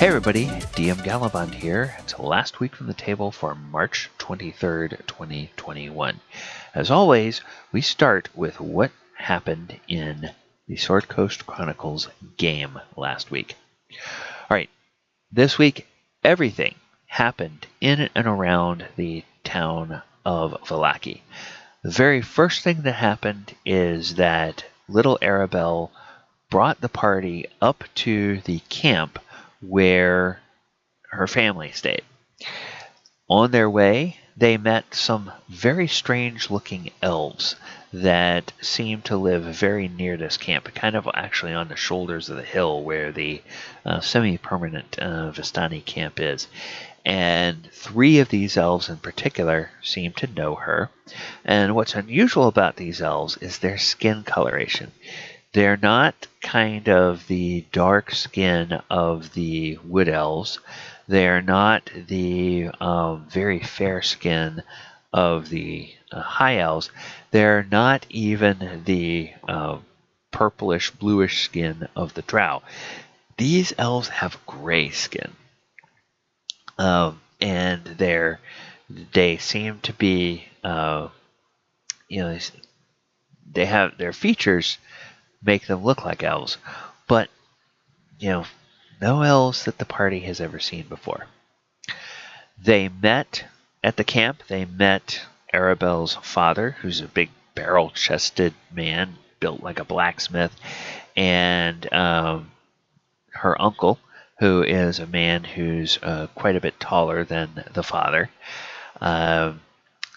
Hey everybody, DM Gallibond here. It's last week from the table for March 23rd, 2021. As always, we start with what happened in the Sword Coast Chronicles game last week. Alright, this week everything happened in and around the town of Vallaki. The very first thing that happened is that little Arabelle brought the party up to the camp where her family stayed. On their way, they met some very strange-looking elves that seemed to live very near this camp, kind of actually on the shoulders of the hill where the semi-permanent Vistani camp is. And three of these elves in particular seem to know her. And what's unusual about these elves is their skin coloration. They're not kind of the dark skin of the wood elves. They're not the very fair skin of the high elves. They're not even the purplish, bluish skin of the drow. These elves have gray skin. And they seem to be, they have their features make them look like elves, but no elves that the party has ever seen before. They met at the camp. They met Arabelle's father, who's a big barrel-chested man built like a blacksmith, and her uncle, who is a man who's quite a bit taller than the father.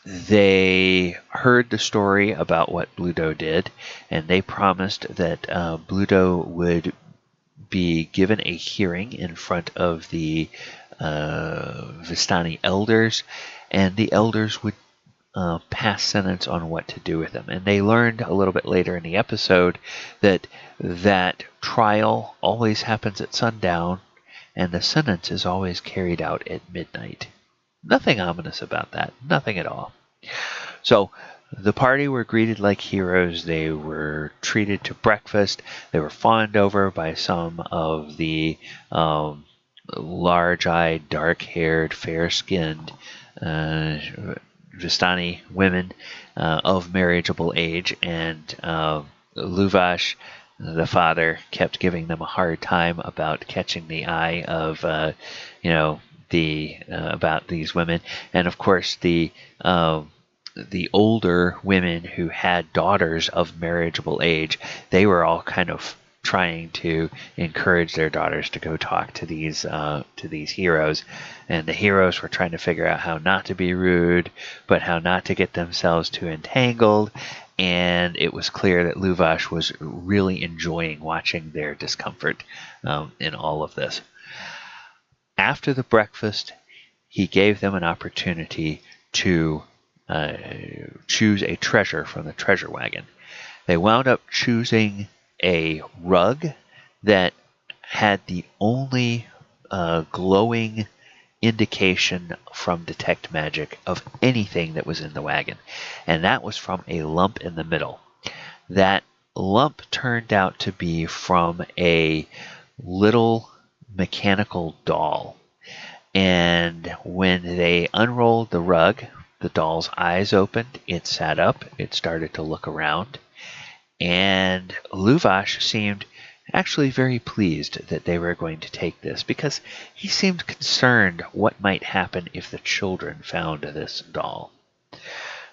They heard the story about what Bludo did, and they promised that Bludo would be given a hearing in front of the Vistani elders, and the elders would pass sentence on what to do with them. And they learned a little bit later in the episode that trial always happens at sundown, and the sentence is always carried out at midnight. Nothing ominous about that. Nothing at all. So the party were greeted like heroes. They were treated to breakfast. They were fawned over by some of the large-eyed, dark-haired, fair-skinned Vistani women of marriageable age. And Luvash, the father, kept giving them a hard time about catching the eye of, about these women. And of course, the older women who had daughters of marriageable age, they were all kind of trying to encourage their daughters to go talk to these heroes. And the heroes were trying to figure out how not to be rude, but how not to get themselves too entangled. And it was clear that Luvash was really enjoying watching their discomfort in all of this. After the breakfast, he gave them an opportunity to choose a treasure from the treasure wagon. They wound up choosing a rug that had the only glowing indication from detect magic of anything that was in the wagon, and that was from a lump in the middle. That lump turned out to be from a little mechanical doll, and when they unrolled the rug, the doll's eyes opened, it sat up, it started to look around, and Luvash seemed actually very pleased that they were going to take this, because he seemed concerned what might happen if the children found this doll.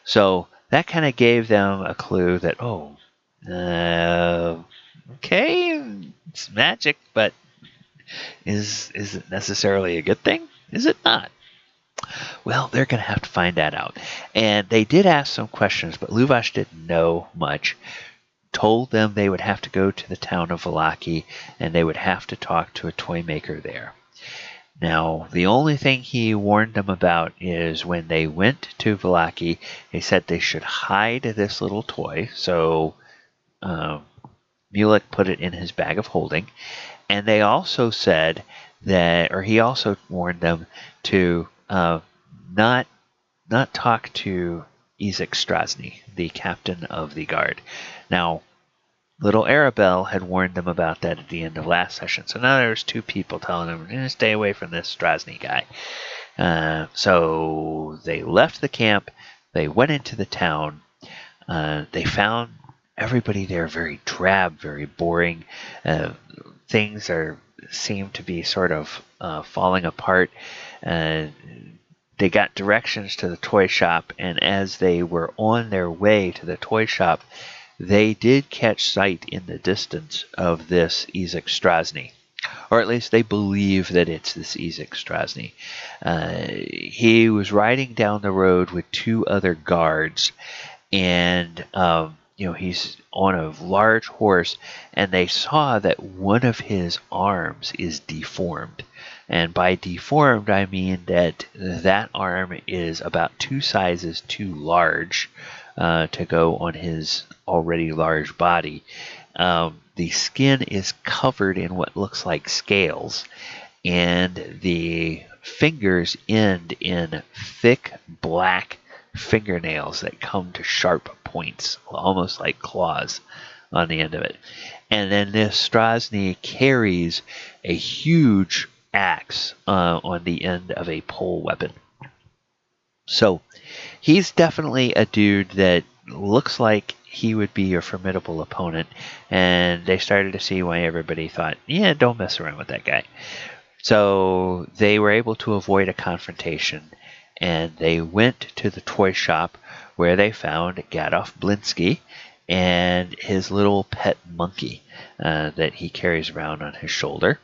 So that kind of gave them a clue that, okay, it's magic, but is it necessarily a good thing? Is it not? Well, they're going to have to find that out. And they did ask some questions, but Luvash didn't know much. Told them they would have to go to the town of Vallaki, and they would have to talk to a toy maker there. Now, the only thing he warned them about is when they went to Vallaki, he said they should hide this little toy. So Mulek put it in his bag of holding. And they also said that, or he also warned them to not talk to Izek Strasny, the captain of the guard. Now, little Arabelle had warned them about that at the end of last session. So now there's two people telling them, stay away from this Strasny guy. So they left the camp. They went into the town. They found everybody there very drab, very boring. Things seem to be sort of falling apart. They got directions to the toy shop, and as they were on their way to the toy shop, they did catch sight in the distance of this Ezek Strasny. Or at least they believe that it's this Ezek Strasny. He was riding down the road with two other guards, and he's on a large horse, and they saw that one of his arms is deformed. And by deformed, I mean that arm is about 2 sizes too large to go on his already large body. The skin is covered in what looks like scales, and the fingers end in thick black fingernails that come to sharp points, almost like claws on the end of it. And then this Strasny carries a huge axe on the end of a pole weapon. So he's definitely a dude that looks like he would be a formidable opponent, and they started to see why everybody thought, yeah, don't mess around with that guy. So they were able to avoid a confrontation, and they went to the toy shop where they found Gadolf Blinsky and his little pet monkey that he carries around on his shoulder.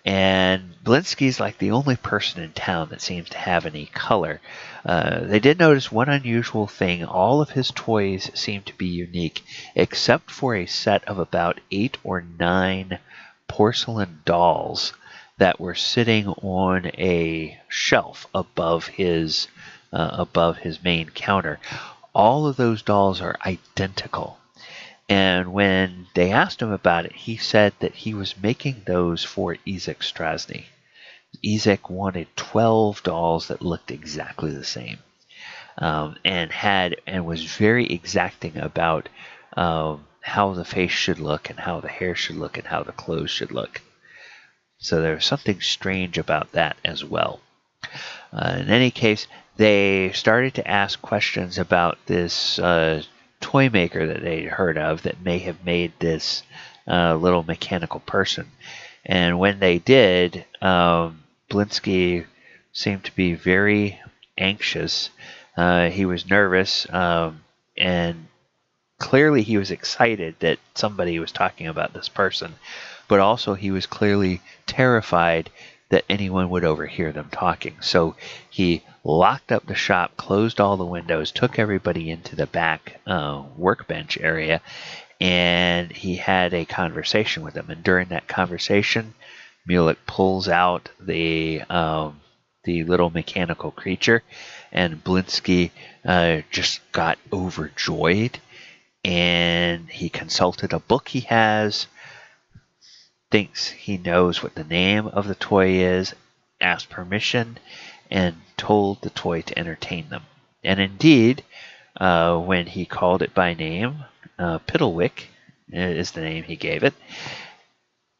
And Blinsky's like the only person in town that seems to have any color. They did notice one unusual thing. All of his toys seem to be unique, except for a set of about 8 or 9 porcelain dolls that were sitting on a shelf above his main counter. All of those dolls are identical. And when they asked him about it, he said that he was making those for Ezek Strasny. Ezek wanted 12 dolls that looked exactly the same, and was very exacting about how the face should look and how the hair should look and how the clothes should look. So there was something strange about that as well. In any case, they started to ask questions about this toy maker that they heard of that may have made this little mechanical person. And when they did, Blinsky seemed to be very anxious. He was nervous, and clearly he was excited that somebody was talking about this person, but also he was clearly terrified that anyone would overhear them talking. So he locked up the shop, closed all the windows, took everybody into the back workbench area, and he had a conversation with them. And during that conversation, Mulek pulls out the little mechanical creature, and Blinsky just got overjoyed, and he consulted a book he has, thinks he knows what the name of the toy is, asked permission, and told the toy to entertain them. And indeed, when he called it by name, Piddlewick is the name he gave it,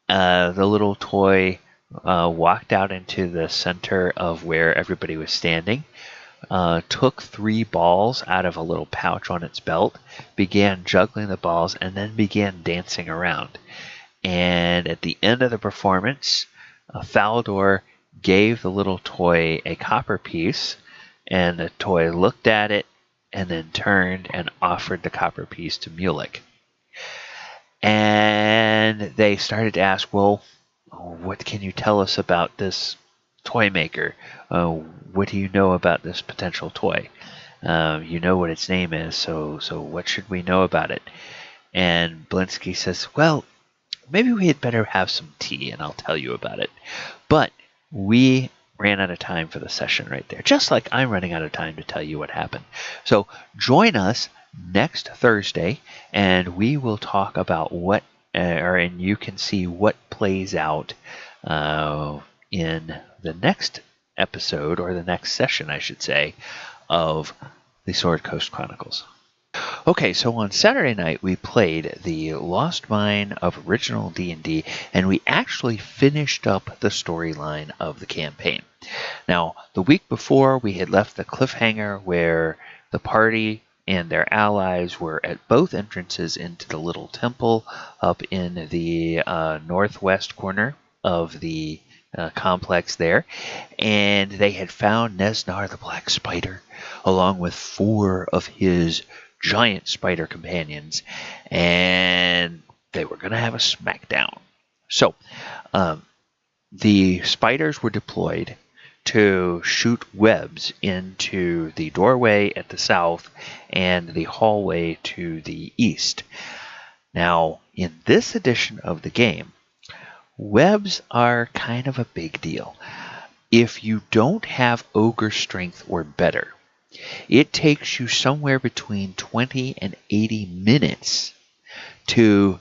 the little toy walked out into the center of where everybody was standing, took 3 balls out of a little pouch on its belt, began juggling the balls, and then began dancing around. And at the end of the performance, Faldor gave the little toy a copper piece, and the toy looked at it and then turned and offered the copper piece to Mulek. And they started to ask, well, what can you tell us about this toy maker? What do you know about this potential toy? You know what its name is, so what should we know about it? And Blinsky says, well, maybe we had better have some tea and I'll tell you about it. But we ran out of time for the session right there, just like I'm running out of time to tell you what happened. So join us next Thursday, and we will talk about and you can see what plays out in the next episode, or the next session, I should say, of the Sword Coast Chronicles. Okay, so on Saturday night we played the Lost Mine of original D&D, and we actually finished up the storyline of the campaign. Now, the week before we had left the cliffhanger where the party and their allies were at both entrances into the little temple up in the northwest corner of the complex there, and they had found Nesnar the Black Spider along with 4 of his giant spider companions, and they were going to have a smackdown. So, the spiders were deployed to shoot webs into the doorway at the south and the hallway to the east. Now, in this edition of the game, webs are kind of a big deal. If you don't have ogre strength or better, it takes you somewhere between 20 and 80 minutes to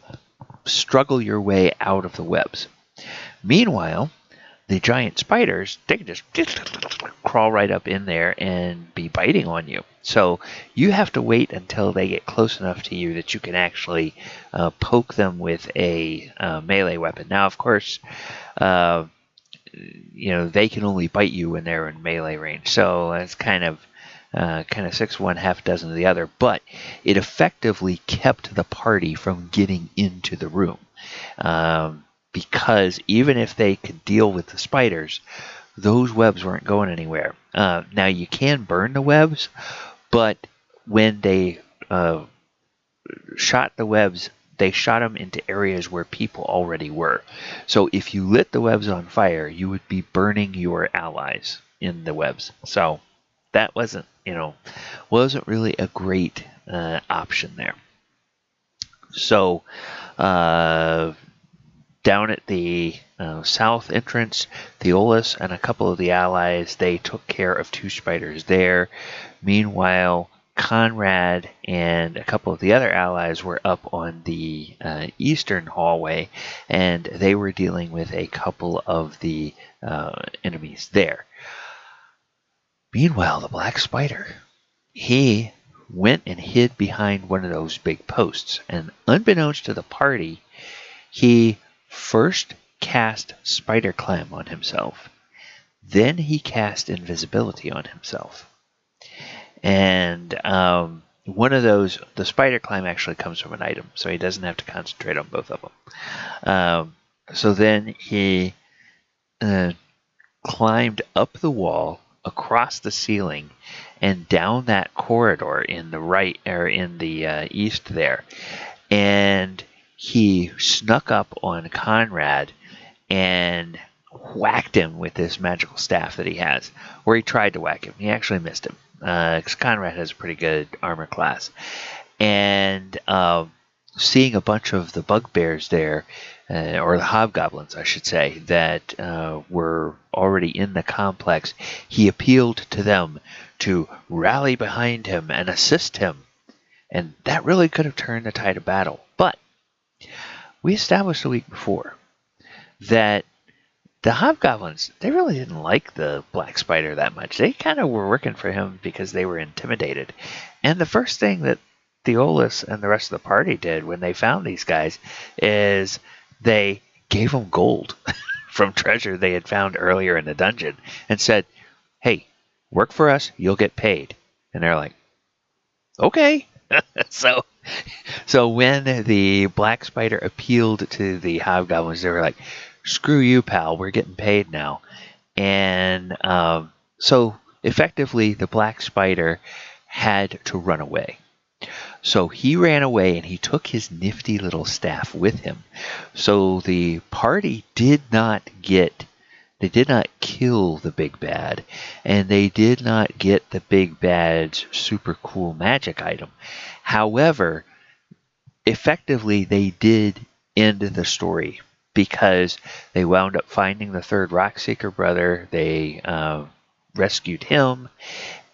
struggle your way out of the webs. Meanwhile, the giant spiders, they can just crawl right up in there and be biting on you. So you have to wait until they get close enough to you that you can actually poke them with a melee weapon. Now, of course, they can only bite you when they're in melee range. So that's kind of 6 of one, half dozen of the other. But it effectively kept the party from getting into the room. Because even if they could deal with the spiders, those webs weren't going anywhere. Now, you can burn the webs, but when they shot the webs, they shot them into areas where people already were. So if you lit the webs on fire, you would be burning your allies in the webs. So that wasn't really a great option there. So down at the south entrance, Theolis and a couple of the allies, they took care of 2 spiders there. Meanwhile, Conrad and a couple of the other allies were up on the eastern hallway, and they were dealing with a couple of the enemies there. Meanwhile, the Black Spider, he went and hid behind one of those big posts, and unbeknownst to the party, he first cast Spider Climb on himself. Then he cast Invisibility on himself. And one of those, the Spider Climb actually comes from an item, so he doesn't have to concentrate on both of them. So then he climbed up the wall, across the ceiling, and down that corridor in the right, or in the east there. And he snuck up on Conrad and whacked him with this magical staff that he has. Or he tried to whack him. He actually missed him, because Conrad has a pretty good armor class. And seeing a bunch of the bugbears there, or the hobgoblins, I should say, that were already in the complex, he appealed to them to rally behind him and assist him. And that really could have turned the tide of battle. But we established the week before that the hobgoblins, they really didn't like the Black Spider that much. They kind of were working for him because they were intimidated. And the first thing that Theolis and the rest of the party did when they found these guys is they gave them gold from treasure they had found earlier in the dungeon and said, "Hey, work for us, you'll get paid." And they're like, "Okay." So when the Black Spider appealed to the hobgoblins, they were like, "Screw you, pal, we're getting paid now." And so effectively, the Black Spider had to run away. So he ran away, and he took his nifty little staff with him. So the party did not kill the big bad, and they did not get the big bad's super cool magic item. However, effectively, they did end the story because they wound up finding the 3rd Rockseeker brother. They rescued him,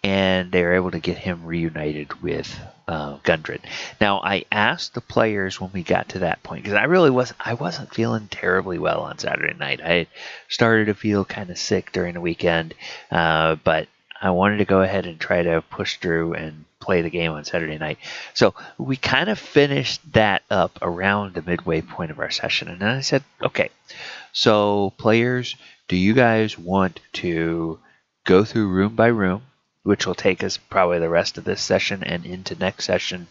and they were able to get him reunited with Gundren. Now, I asked the players when we got to that point, because I wasn't feeling terribly well on Saturday night. I started to feel kind of sick during the weekend, but I wanted to go ahead and try to push through and play the game on Saturday night. So we kind of finished that up around the midway point of our session. And then I said, okay, so players, do you guys want to go through room by room, which will take us probably the rest of this session and into next session,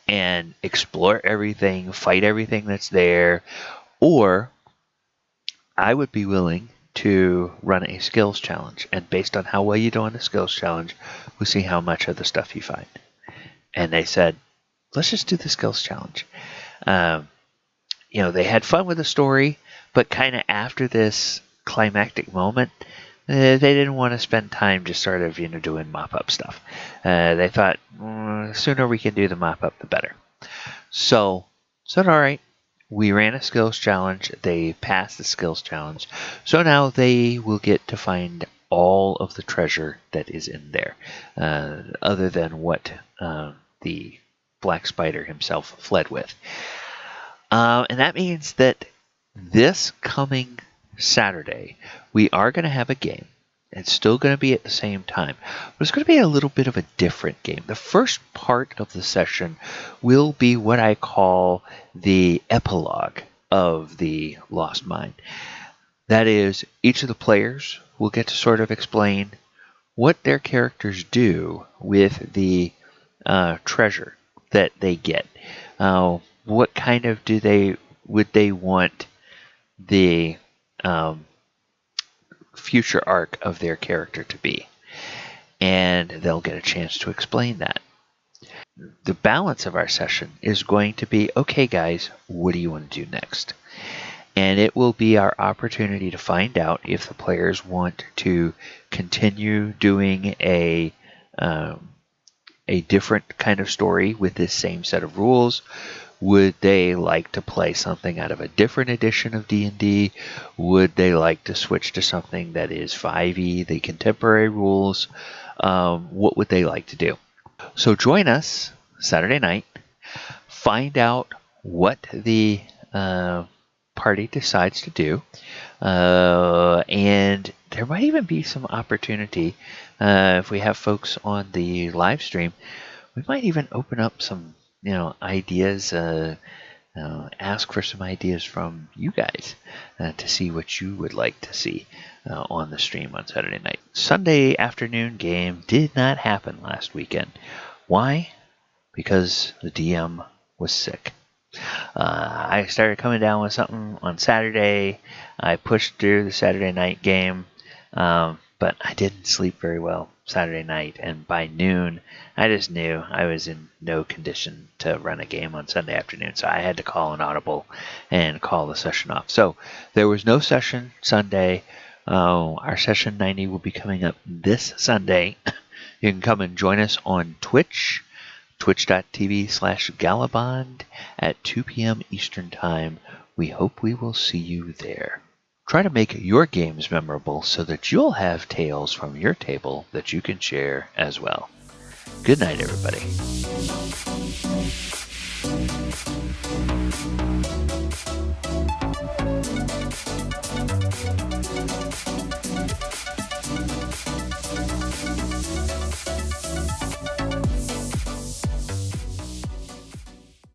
and explore everything, fight everything that's there, or I would be willing to run a skills challenge, and based on how well you do on the skills challenge, we'll see how much of the stuff you find. And they said, let's just do the skills challenge. They had fun with the story, but kind of after this climactic moment, they didn't want to spend time just sort of doing mop-up stuff. They thought, the sooner we can do the mop-up, the better. So said, all right. We ran a skills challenge. They passed the skills challenge. So now they will get to find all of the treasure that is in there, other than what the Black Spider himself fled with. And that means that this coming Saturday, we are going to have a game. It's still going to be at the same time, but it's going to be a little bit of a different game. The first part of the session will be what I call the epilogue of the Lost Mine. That is, each of the players will get to sort of explain what their characters do with the treasure that they get. What kind of would they want the future arc of their character to be, and they'll get a chance to explain that. The balance of our session is going to be, okay guys, what do you want to do next? And it will be our opportunity to find out if the players want to continue doing a different kind of story with this same set of rules. Would they like to play something out of a different edition of D&D? Would they like to switch to something that is 5e, the contemporary rules? What would they like to do? So join us Saturday night. Find out what the party decides to do. And there might even be some opportunity, if we have folks on the live stream, we might even open up some ideas, ask for some ideas from you guys to see what you would like to see on the stream on Saturday night. Sunday afternoon game did not happen last weekend. Why? Because the DM was sick. I started coming down with something on Saturday. I pushed through the Saturday night game, but I didn't sleep very well Saturday night, and by noon I just knew I was in no condition to run a game on Sunday afternoon, so I had to call an audible and call the session off. So there was no session Sunday. Our session 90 will be coming up this Sunday. You can come and join us on Twitch, twitch.tv/Gallibond at 2 p.m. Eastern Time. We hope we will see you there. Try to make your games memorable so that you'll have tales from your table that you can share as well. Good night, everybody.